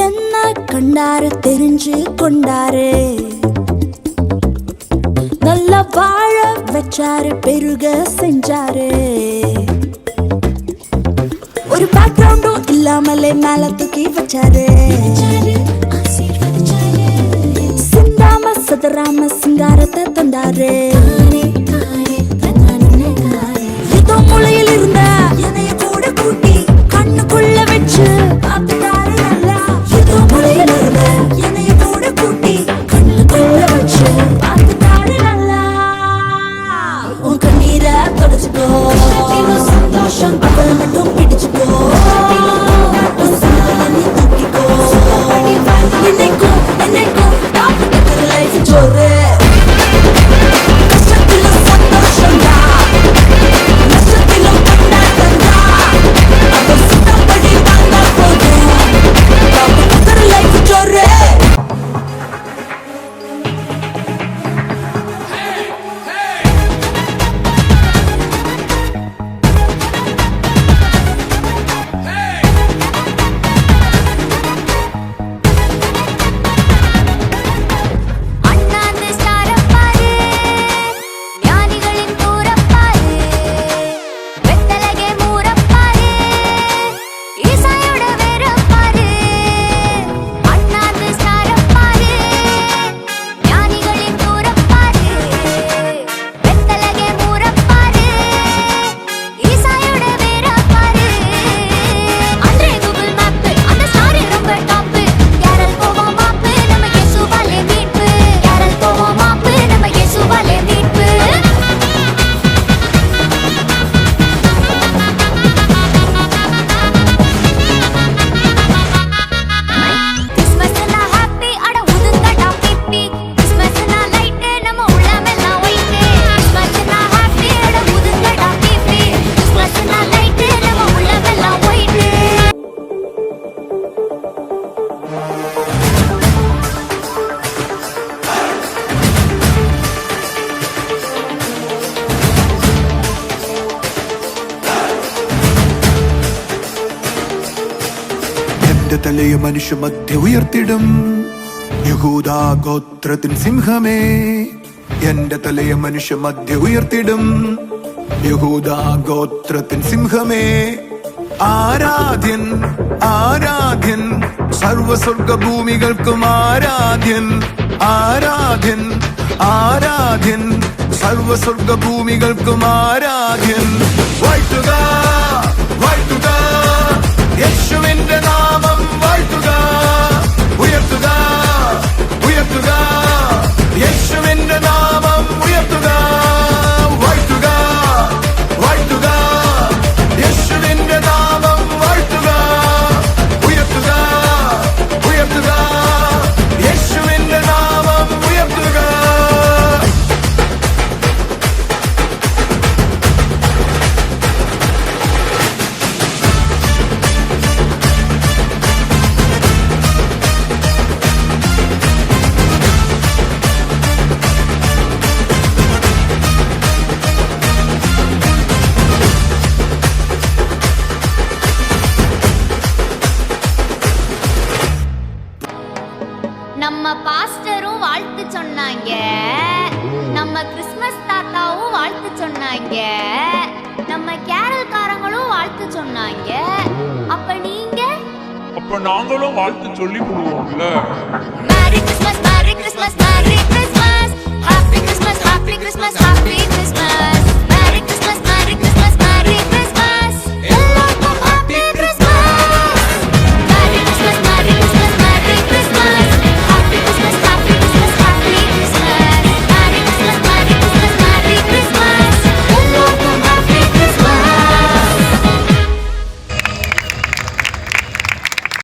என்ன கண்டாரு தெரிஞ்சு கொண்டாரு, நல்ல வாழ வச்சாரு, பெருக செஞ்சாரு. ஒரு பேக்ரவுண்டும் இல்லாமலே மேல தூக்கி வச்சாரு. சிந்தாம சதராம சிங்காரத்தை தந்தாரு. ஏதோ மூளையில் இருந்த என்னைய கூட கூட்டி கண்ணுக்குள்ள வச்சு பார்த்துட்டாரு நல்லா. ஏதோ மூளையில் இருந்த என்னைய கூட கூட்டி கண்ணுக்குள்ள வச்சு பார்த்துட்டாரு நல்லா. உன் கண்ணீரை தொடச்சுக்கோ, சந்தோஷம் அவளை மட்டும் பிடிச்சுக்கோ. நீ தூக்கிக்கோ, என்னைக்கும் என்னைக்கும் லைஃப் ஜோரு. கஷ்டத்துல சந்தோஷம் தான், நஷ்டத்துல கொண்டாட்டம் தான். அவ சுத்தப்படி வந்தா போதும், லைஃப் ஜோரு. തലയെ മനുഷ്യ മധ്യ ഉയർത്തിടും യഹൂദാ ഗോത്രത്തിൻ സിംഹമേ. എന്റെ തലയെ മനുഷ്യ മധ്യ ഉയർത്തിടും യഹൂദാ ഗോത്രത്തിൻ സിംഹമേ. ആരാധ്യൻ ആരാധ്യൻ സർവസ്വർഗഭൂമികൾക്കും ആരാധ്യൻ. ആരാധ്യൻ ആരാധ്യൻ സർവസ്വർഗഭൂമികൾക്കും ആരാധ്യൻ. വാഴ്ത്തുക വാഴ്ത്തുക യേശുവിന്റെ നാമം വാഴ്ത്തുക. ഉയർത്തുക ഉയർത്തുക യേശുവിന്റെ നാമം ഉയർത്തുക. വാഴ്ത്തുക വാഴ്ത്തുക യേശുവിന്റെ നാമം വാഴ്ത്തുക. ഉയർത്തുക ഉയർത്തുക യേശുവിന്റെ നാമം ഉയർത്തുക. நம்ம பாஸ்டரும் வாழ்த்து சொன்னாங்க, நம்ம கிறிஸ்மஸ் தாத்தாவும் வாழ்த்து சொன்னாங்க, நம்ம கேரல்காரங்களும் வாழ்த்து சொன்னாங்க. அப்ப நீங்க? அப்ப நாங்களும் வாழ்த்து சொல்லி போடுவோம்ல. Merry Christmas, merry Christmas, merry Christmas.